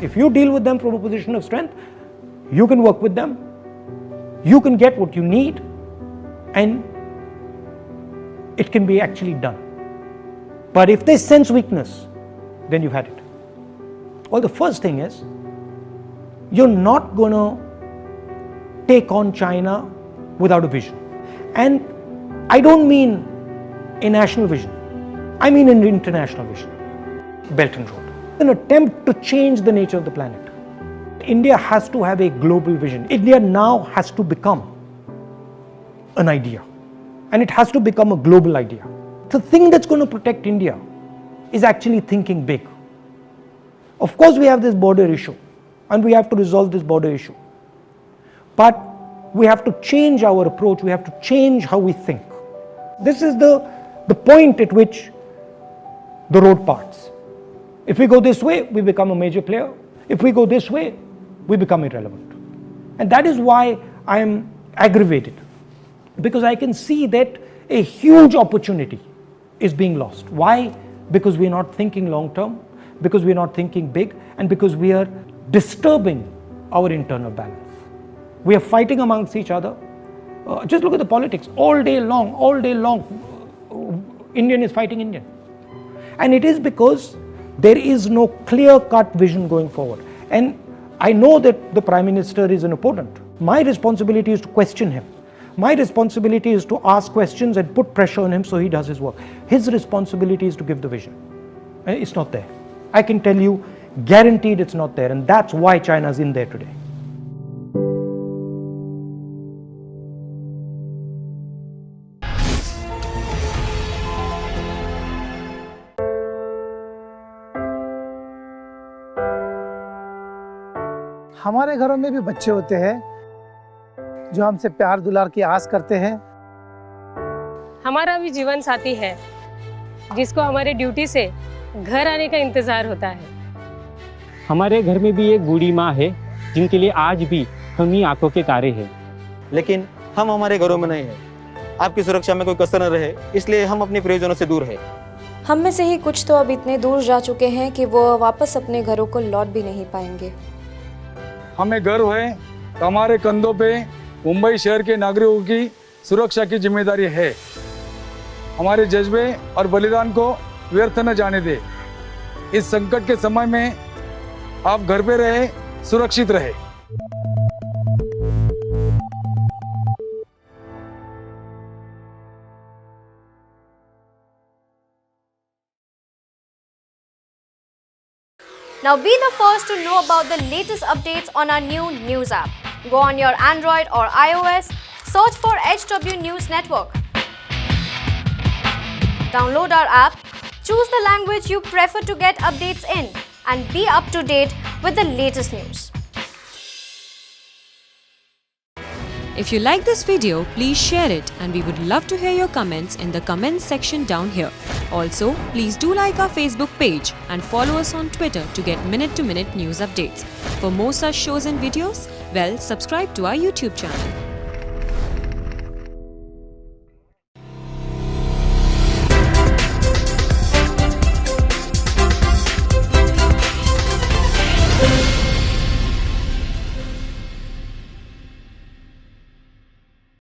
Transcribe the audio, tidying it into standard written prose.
If you deal with them from a position of strength, you can work with them, you can get what you need, and it can be actually done. But if they sense weakness, then you've had it. Well, the first thing is, you're not going to take on China without a vision. And I don't mean a national vision, I mean an international vision. Belt and Road. An attempt to change the nature of the planet. India has to have a global vision. India now has to become an idea. And it has to become a global idea. The thing that's going to protect India is actually thinking big. Of course, we have this border issue, and we have to resolve this border issue. But we have to change our approach, we have to change how we think. This is the point at which the road parts. If we go this way, we become a major player. If we go this way, we become irrelevant. And that is why I am aggravated, because I can see that a huge opportunity is being lost. Why? Because we are not thinking long term, because we are not thinking big, and because we are disturbing our internal balance. We are fighting amongst each other. Just look at the politics. All day long, Indian is fighting Indian. And it is because there is no clear-cut vision going forward. And I know that the Prime Minister is an opponent. My responsibility is to question him. My responsibility is to ask questions and put pressure on him so he does his work. His responsibility is to give the vision. It's not there. I can tell you, guaranteed it's not there. And that's why China's in there today. हमारे घरों में भी बच्चे होते हैं जो हमसे प्यार दुलार की आस करते हैं। हमारा भी जीवन साथी है जिसको हमारे ड्यूटी से घर आने का इंतजार होता है। हमारे घर में भी एक बूढ़ी माँ है जिनके लिए आज भी हम ही आंखों के तारे हैं। लेकिन हम हमारे घरों में नहीं हैं। आपकी सुरक्षा में कोई कसर न रहे, इसलिए हम अपने प्रियजनों से दूर हैं। हम में से ही कुछ तो अब इतने दूर जा चुके हैं कि वो वापस अपने घरों को लौट भी नहीं पाएंगे। हमें गर्व है कि हमारे कंधों पे मुंबई शहर के नागरिकों की सुरक्षा की जिम्मेदारी है। हमारे जज्बे और बलिदान को व्यर्थ न जाने दे। इस संकट के समय में आप घर पे रहे, सुरक्षित रहे। Now be the first to know about the latest updates on our new news app. Go on your Android or iOS, search for HW News Network. Download our app, choose the language you prefer to get updates in, and be up to date with the latest news. If you like this video, please share it, and we would love to hear your comments in the comments section down here. Also, please do like our Facebook page and follow us on Twitter to get minute-to-minute news updates. For more such shows and videos, well, subscribe to our YouTube channel.